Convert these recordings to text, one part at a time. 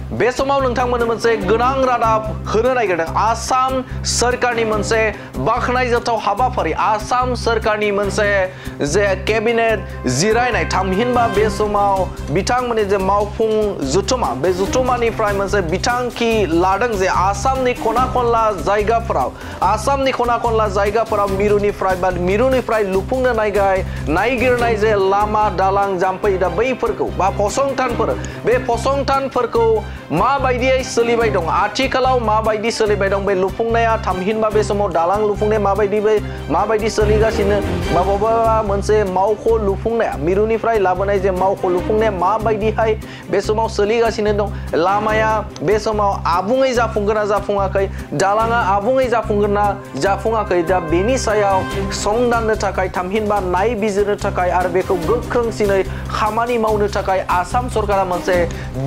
बे समाव नोंथांमोननो मोनसे गोनां रादाब होनो नागिरदों आसाम सरकारनि मोनसे बाखनायजाथाव हाबाफारि आसाम सरकारनि मोनसे जे केबिनेट जिरायनाय थामहिनबा बे समाव बिथांमोननि जे मावफुं जथुमा बे जथुमानिफ्राय मोनसे बिथांखि लादों जे आसामनि खना खनला जायगाफोराव मिरुनिफ्राय लुफुंनो नागिरनाय जे लामा दालां जाम्फै दा बैफोरखौ बा फसंथानफोर बे फसंथानफोरखौ माबायदियै सोलिबाय दं आथिखालाव माबायदि सोलिबाय दं बे लुफुंनाया थामहिनबा बे समाव दालां लुफुंनाया माबायदि सोलिगासिनो बा बबेबा मोनसे मावख' लुफुंनाया मिरुनिफ्राय लाबोनाय जे मावख' लुफुंनाया माबायदिहाय बे समाव सोलिगासिनो दं लामाया बे समाव आबुङै जाफुंगोन ना जाफुङाखै दालाङा आबुङै जाफुंगोन ना जाफुङाखै दा बेनि सायाव संदाननो थाखाय थामहिनबा नायबिजिरनो थाखाय आरो बेखौ गोख्रोंसिनै खामानि मावनो थाखाय आसाम सरकारा मोनसे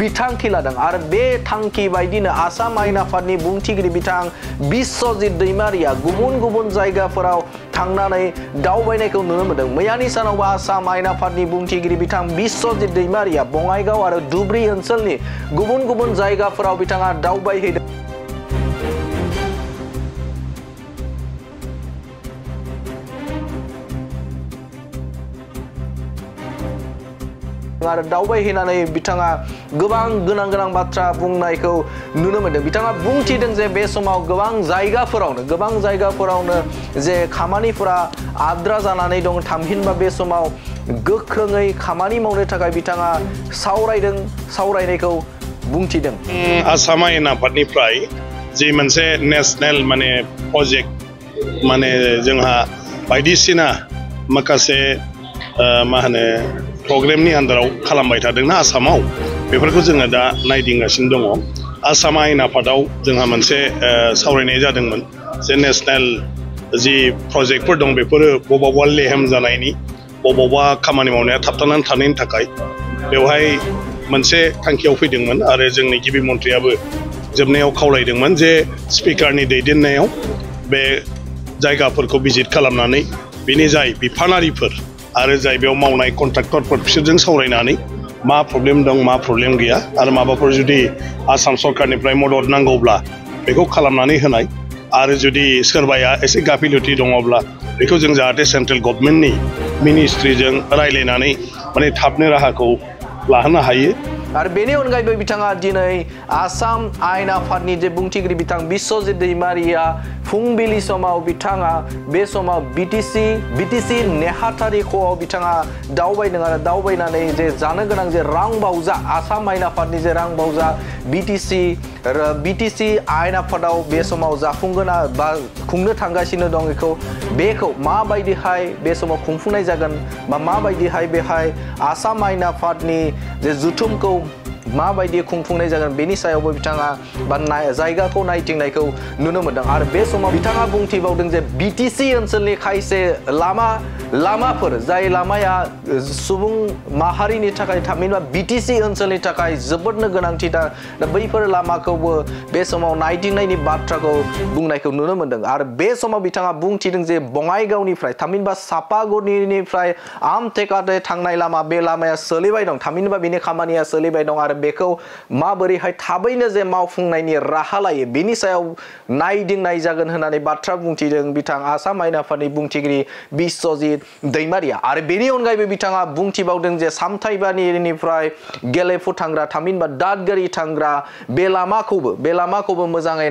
बिथांखि लादों आरो बे थांखि बायदिनो आसाम आयेन आफादनि बुंथिगिरि बिथां बिस्वजित दैमारिया गुबुन जायगाफोराव थांनानै दावबायनायखौ नुनो मोनदों मैयानि सानावबो आसाम आयेन आफादनि बुंथिगिरि बिथां बिस्वजित दैमारिया बङाइगाव आरो धुब्री ओनसोलनि गुबुन जायगाफोराव बिथाङा दावबायहैदों आरो दावबायहैनानै बिथाङा गोबां गोनां बाथ्रा बुंनायखौ नुनो मोनदों बिथाङा बुंथिदों जे बे समाव गोबां जायगाफोरावनो जे खामानिफोरा आद्रा जानानै दं थामहिनबा बे समाव गोख्रोङै खामानि मावनो थाखाय बिथाङा सावरायनायखौ बुंथिदों आसाम आयेन आफादनिफ्राय जि मोनसे नेशनेल प्रजेक्ट जोंहा बायदिसिना माखासे प्रग्रामनि आन्दाराव खालामबाय थादोंना आसामाव बेफोरखौ जोङो दा नायदिंगासिनो दङ आसाम आयेन आफादाव जोंहा मोनसे सावरायनाय जादोंमोन जे नेशनेल जि प्रजेक्टफोर दं बेफोरो बबावबा लेहेम जानायनि बबावबा खामानि मावनाया थाबथानानै थानायनि थाखाय बेवहाय मोनसे थांखियाव फैदोंमोन आरो जोंनि गिबि मन्थ्रियाबो जोबनायाव खावलायदोंमोन जे स्पिकारनि दैदेननायाव बे जायगाफोरखौ भिजिट खालामनानै बेनि जाय बिफानारिफोर आरो जाय बेयाव मावनाय कन्ट्राक्टरफोर बिसोरजों सावरायनानै मा प्रब्लेम दं मा प्रब्लेम गैया आरो माबाफोर जुदि आसाम सरकारनिफ्राय मदद नांगौब्ला बेखौ खालामनानै होनाय आरो जुदि सोरबाया एसे गाफिलथि दङब्ला बेखौ जों जाहाथे सेन्ट्रेल गभर्नमेन्टनि मिनिस्ट्रिजों रायलायनानै थाबनो राहाखौ लाहोनो हायो आरो बेनि अनगायैबो बिथाङा दिनै आसाम आयेन आफादनि जे बुंथिगिरि बिथां बिस्वजित दैमारिया फुंबिलि समाव बिथाङा बे समाव बिटिसि नेहाथारिख'आव बिथाङा दावबायदों आरो दावबायनानै जे जानो गोनां जे रां बावजा आसाम आयेन आफादनि जे रां बावजा बिटिसि आयेन आफादाव बे समाव जाफुंगोन बा खुंनो थांगासिनो दं बेखौ माबायदिहाय बे समाव खुंफुंनाय जागोन बा माबायदिहाय बेहाय आसाम आयेन आफादनि जे जुथुमखौ माबायदि खुंफुंनाय जागोन बेनि सायावबो बिथाङा बा जायगाखौ नायथिंनायखौ नुनो मोनदों आरो बे समाव बिथाङा बुंथिबावदों जे बिटिसि ओनसोलनि खायसे लामाफोर जाय लामाया सुबुं माहारिनि थाखाय थामहिनबा बिटिसि ओनसोलनि थाखाय जोबोदनो गोनांथिथार दा बैफोर लामाखौबो बे समाव नायदिंनायनि बाथ्राखौ बुंनायखौ नुनो मोनदों आरो बे समाव बिथाङा बुंथिदों जे बङाइगावनिफ्राय थामहिनबा सापागुरिनिफ्राय आमथेकाटे थांनाय लामा बे लामाया सोलिबाय दं थामहिनबा बेनि खामानिया सोलिबाय दं आरो बेखौ माबोरैहाय थाबैनो जे मावफुंनायनि राहा लायो बेनि सायाव नायदिंनाय जागोन होननानै बाथ्रा बुंथिदों बिथां आसाम आयेन आफादनि बुंथिगिरि बिस्वजित दैमारिया आरो बेनि अनगायैबो बिथाङा बुंथिबावदों जे सामथाइबारिनिफ्राय गेलेफु थांग्रा थामहिनबा दादगारि थांग्रा बे लामाखौबो मोजाङै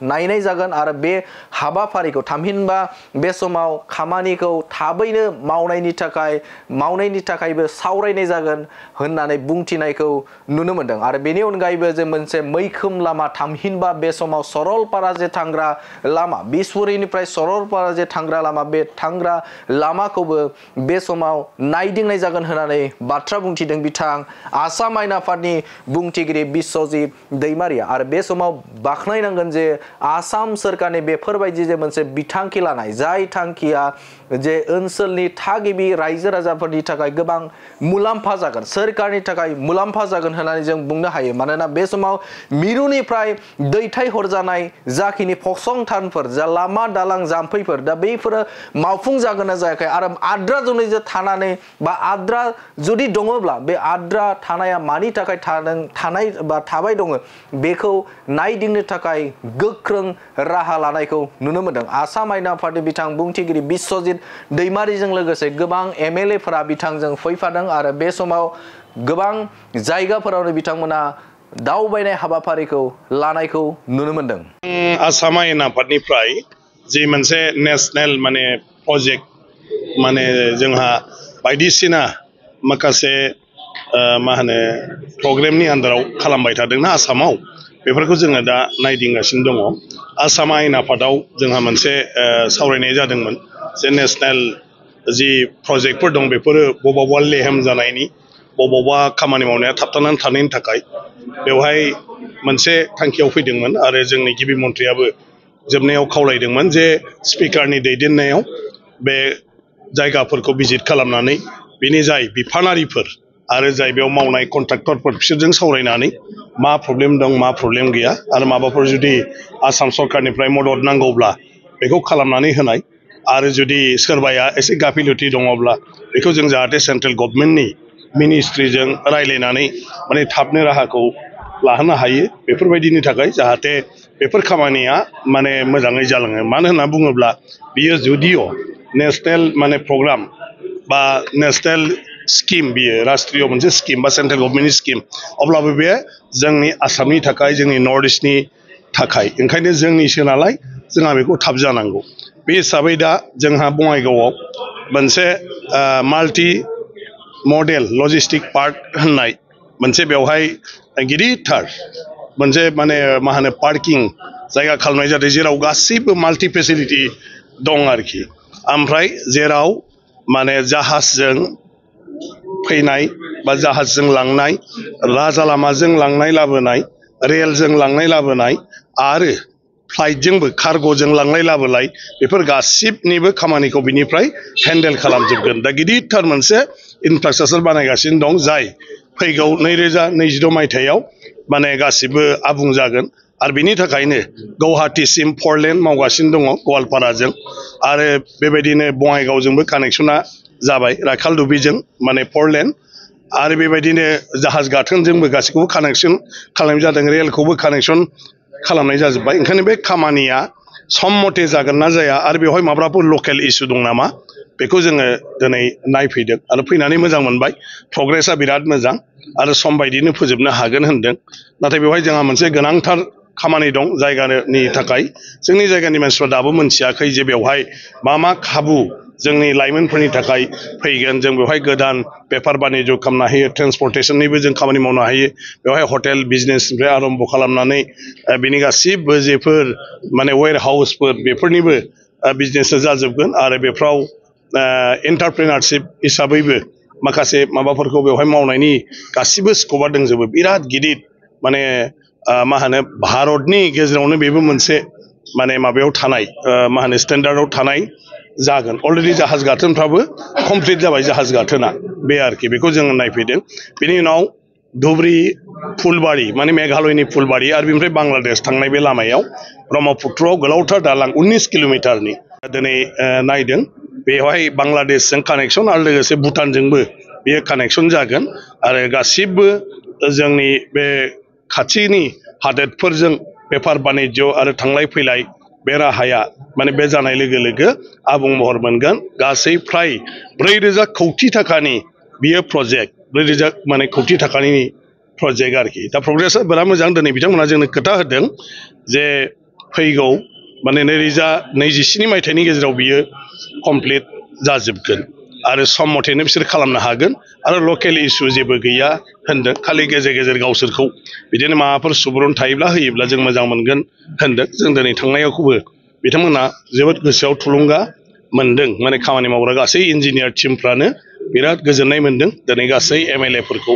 नायनाय जागोन आरो बे हाबाफारिखौ थामहिनबा बे समाव खामानिखौ थाबैनो मावनायनि थाखायबो सावरायनाय जागोन होननानै बुंथिनायखौ नुनो मोनदों आरो बेनि अनगायैबो जे मोनसे मैखोम लामा थामहिनबा बे समाव सरलपारा जे थांग्रा लामा बिसमुरिनिफ्राय सरलपारा जे थांग्रा लामा बे थांग्रा लामाखौबो बे समाव नायदिंनाय जागोन होननानै बाथ्रा बुंथिदों बिथां आसाम आयेन आफादनि बुंथिगिरि बिस्वजित दैमारिया आरो बे समाव बाख्नायनांगोन जे आसाम सरकारनि बेफोरबायदि जे मोनसे बिथांखि लानाय जाय थांखिया जे ओनसोलनि थागिबि रायजो राजाफोरनि थाखाय गोबां मुलाम्फा जागोन सरकारनि थाखाय मुलाम्फा जागोन होननानै जों बुंनो हायो मानोना बे समाव मिरुनिफ्राय दैथाय हरजानाय जाखिनि फसंथानफोर जा लामा दालां जाम्फैफोर दा बैफोरो मावफुं जागोन ना जायाखै आरो आद्रा जुदि थानानै बा आद्रा जुदि दङब्ला बे आद्रा थानाया मानि थाखाय थानाय बा थाबाय दङ बेखौ नायदिंनो थाखाय गोख्रों राहा लानायखौ नुनो मोनदों आसाम आयेन आफादनि बिथां बुंथिगिरि बिश्वजित दैमारिजों लोगोसे गोबां MLA फोरा बिथांजों फैफादों आरो बे समाव गोबां जायगाफोरावनो बिथांमोना दावबायनाय हाबाफारिखौ लानायखौ नुनो मोनदों आसाम आयेन आफादनिफ्राय जि मोनसे नेशनेल माने प्रजेक्ट माने जोंहा बायदिसिना माखासे मा होनो प्रग्रामनि आन्दाराव खालामबाय थादोंना आसामाव बेफोरखौ जोङो दा नायदिंगासिनो दङ आसाम आयेन आफादाव जोंहा मोनसे सावरायनाय जादोंमोन जे नेशनेल जि प्रजेक्टफोर दं बेफोरो बबावबा लेहेम जानायनि बबावबा खामानि मावनाया थाबथानानै थानायनि थाखाय बेवहाय मोनसे थांखियाव फैदोंमोन आरो जोंनि गिबि मन्थ्रियाबो जोबनायाव खावलायदोंमोन जे स्पिकारनि दैदेननायाव बे जायगाफोरखौ भिजिट खालामनानै बेनि जाय बिफानारिफोर आरो जाय बेयाव मावनाय कन्ट्राक्टरफोर बिसोरजों सावरायनानै मा प्रब्लेम दं मा प्रब्लेम गैया आरो माबाफोर जुदि आसाम सरकारनिफ्राय मदद नांगौब्ला बेखौ खालामनानै होनाय आरो जुदि सोरबाया एसे गाफिलथि दङब्ला बेखौ जों जाहाथे सेन्ट्रेल गभर्नमेन्टनि मिनिस्ट्रिजों रायलायनानै माने थाबनो राहाखौ लाहोनो हायो बेफोरबायदिनि थाखाय जाहाथे बेफोर खामानिया माने मोजाङै जालाङो मानो होनना बुङोब्ला बियो जुदिअ नेशनेल माने प्रग्राम बा नेशनेल स्किम बियो राष्ट्रीय मोनसे स्किम बा सेन्ट्रेल गभर्नमेन्टनि स्किम अब्लाबो बे जोंनि आसामनि थाखाय जोंनि नर्थ इस्टनि थाखाय ओंखायनो जोंनिसो नालाय जोंहा बेखौ थाब जानांगौ बे हिसाबै दा जोंहा बङाइगावआव मोनसे माल्टि मडेल लजिस्टिक पार्क होननाय मोनसे बेवहाय गिदिरथार मोनसे माने मा होनो पार्किं जायगा खालामनाय जादों जेराव गासैबो माल्टि फेसिलिटि दं आरोखि ओमफ्राय जेराव माने जाहाजजों फैनाय बा जाहाजजों लांनाय राजा लामाजों लांनाय लाबोनाय रेलजों लांनाय लाबोनाय आरो फ्लाइटजोंबो कार्ग'जों लांलाय लाबोलाय बेफोर गासिबनिबो खामानिखौ बिनिफ्राय हेन्डेल खालामजोबगोन दा गिदिरथार मोनसे इनफ्रास्ट्राक्चार बानायगासिनो दं जाय फैगौ 2022 मायथाइयाव माने गासिबो आबुं जागोन आरो बिनि थाखायनो गुवाहाटीसिम 4 लेन मावगासिनो दङ गवालपाराजों आरो बेबायदिनो बङाइगावजोंबो कानेक्सना जाबाय राखालदुबिजों माने 4 लेन आरो बेबायदिनो जाहाज गाथोनजोंबो गासिखौबो कानेक्सन खालामनाय जादों रेलखौबो कानेक्सन खालामनाय जाजोब्बाय ओंखायनो बे खामानिया सम मथे जागोन ना जाया आरो बेवहाय माब्लाबाफोर लकेल इस्यु दं नामा बेखौ जोङो दिनै नायफैदों आरो फैनानै मोजां मोनबाय प्रग्रेसा बिराद मोजां आरो सम बायदिनो फोजोबनो हागोन होनदों नाथाय बेवहाय जोंहा मोनसे गोनांथार खामानि दं जायगानि थाखाय जोंनि जायगानि मानसिफ्रा दाबो मोनथियाखै जे बेवहाय मा खाबु जोंनि लाइमोनफोरनि थाखाय फैगोन जों बेवहाय गोदान बेफार बानिज्य खालामनो हायो ट्रेन्सपर्टेसननिबो जों खामानि मावनो हायो बेवहाय हटेल बिजनेसनिफ्राय आरम्भ खालामनानै बिनि गासिबो जेफोर माने वेयर हाउसफोर बेफोरनिबो बिजनेसा जाजोबगोन आरो बेफ्राव एन्टारप्रेनारशिप हिसाबैबो माखासे माबाफोरखौ बेवहाय मावनायनि गासिबो स्कपआ दंजोबो बिराद गिदिर माने मा होनो भारतनि गेजेरावनो बेबो मोनसे माने माबायाव थानाय मा होनो स्टेन्डार्डआव थानाय जागोन अलरेडि जाहाज गाथोनफ्राबो कमप्लिट जाबाय जाहाज गाथोना बे आरोखि बेखौ जोङो नायफैदों बेनि उनाव धुबरी फुलबारी माने मेघालयनि फुलबारी आरो बेनिफ्राय बांलादेश थांनाय बे लामायाव ब्रह्मपुत्रआव गोलावथार दालां 19 किल'मिटारनि दिनै नायदों बेवहाय बांलादेशजों कानेक्सन आरो लोगोसे भुटानजोंबो बेयो कानेक्सन जागोन आरो गासिबो जोंनि बे खाथिनि हादोरफोरजों बेफार बानिज्य आरो थांलाय फैलाय बे राहाया माने बे जानाय लोगो लोगो आबुं महर मोनगोन गासै फ्राय 4,000 कौटि थाखानि बियो प्रजेक्ट 4,000 माने कौटि थाखानि प्रजेक्ट आरोखि दा प्रग्रेसा बिराद मोजां दिनै बिथांमोना जोंनो खोथा होदों जे फैगौ माने 2027 मायथाइनि गेजेराव बियो कमप्लिट जाजोबगोन आरो सम मथेनो बिसोर खालामनो हागोन आरो लकेल इस्यु जेबो गैया होनदों खालि गेजेर गेजेर गावसोरखौ बिदिनो माबाफोर सुबुरुन थायोब्ला होयोब्ला जों मोजां मोनगोन होनदों जों दिनै थांनायावबो बिथांमोना जोबोद गोसोआव थुलुंगा मोनदों माने खामानि मावग्रा गासै इन्जिनियार टिमफ्रानो बिराद गोजोननाय मोनदों दिनै गासै MLA फोरखौ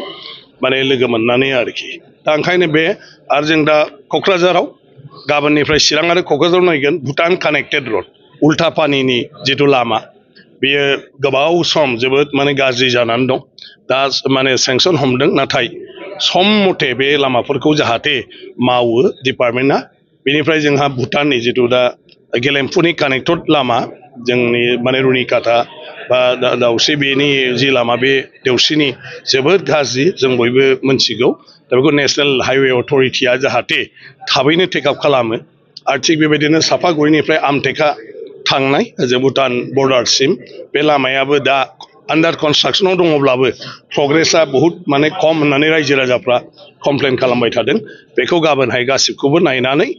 माने लोगो मोननानै आरोखि दा ओंखायनो बे आरो जों दा क'क्राझाराव गाबोननिफ्राय चिरां आरो क'क्राझाराव नायगोन भुटान कानेक्टेड रड उल्था पानिनि जिथु लामा बेयो गोबाव सम जोबोद माने गाज्रि जानानै दं दा माने सेंसन हमदों नाथाय सम मथे बे लामाफोरखौ जाहाथे मावो डिपार्टमेन्टआ बेनिफ्राय जोंहा भुटाननि जितु दा गेलेमफुनि कानेक्टेड लामा जोंनि माने रुनिकाटा बा दाउस्रि बेनि जि लामा बे देवसिनि जोबोद गाज्रि जों बयबो मोनथिगौ दा बेखौ नेशनेल हाइवे अथरिटिया जाहाथे थाबैनो टेकआप खालामो आरो थिग बेबायदिनो सापागुरिनिफ्राय आमटेका थांनाय जे भुटान बर्डारसिम बे लामायाबो दा आन्डार कनस्ट्राक्सनाव दङब्लाबो प्रग्रेसा बहुत माने खम होननानै रायजो राजाफ्रा कमप्लेन खालामबाय थादों बेखौ गाबोनहाय गासिबखौबो नायनानै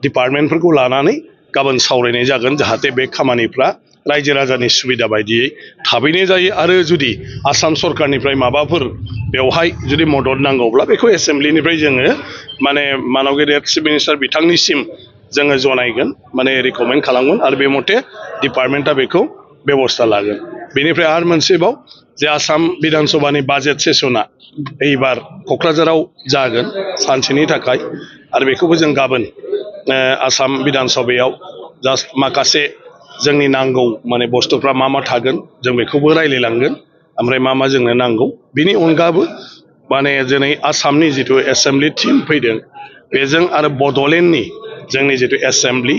डिपार्टमेन्टफोरखौ लानानै गाबोन सावरायनाय जागोन जाहाथे बे खामानिफ्रा रायजो राजानि सुबिदा बायदियै थाबैनो जायो आरो जुदि आसाम सरकारनिफ्राय माबाफोर बेवहाय जुदि मदद नांगौब्ला बेखौ एसेम्ब्लिनिफ्राय जोङो माने मानव गेदेर चिफ मिनिस्टार बिथांनिसिम जोङो जनायगोन माने रिकमेन्ड खालामगोन आरो बे मथे डिपार्टमेन्टआ बेखौ बेबस्था लागोन बेनिफ्राय आरो मोनसेबाव जे आसाम बिधान सभानि बाजेट सेसना एबार क'क्राझाराव जागोन सानसेनि थाखाय आरो बेखौबो जों गाबोन आसाम बिधान सभायाव जास्ट माखासे जोंनि नांगौ माने बुस्थुफ्रा मा थागोन जों बेखौबो रायलायलांगोन ओमफ्राय मा जोंनो नांगौ बिनि अनगाबो माने दिनै आसामनि जितु एसेम्ब्लि टिम फैदों बेजों आरो बड'लेण्डनि जोंनि जितु एसेम्ब्लि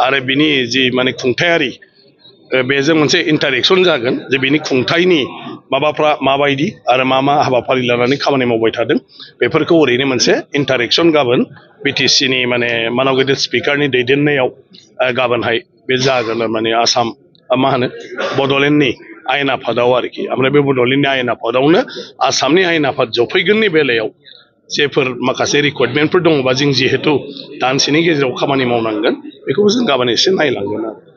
आरो बिनि जि माने खुंथायारि बेजों मोनसे इन्टारेक्सन जागोन जे बिनि खुंथायनि माबाफ्रा माबायदि आरो मा हाबाफारि लानानै खामानि मावबाय थादों बेफोरखौ ओरैनो मोनसे इन्टारेक्सन गाबोन बिटिसिनि माने मानव गेदेर स्पिकारनि दैदेननायाव गाबोनहाय बे जागोन माने आसाम मा होनो बड'लेण्डनि आयेन आफादाव आरोखि ओमफ्राय बे बड'लेण्डनि आयेन आफादावनो आसामनि आयेन आफाद जफैगोननि बेलायाव जेफोर माखासे रिक्वायरमेन्टफोर दङबा जों जिहेतु दानसेनि गेजेराव खामानि मावनांगोन बेखौबो जों गाबोन एसे नायलांगोन आरो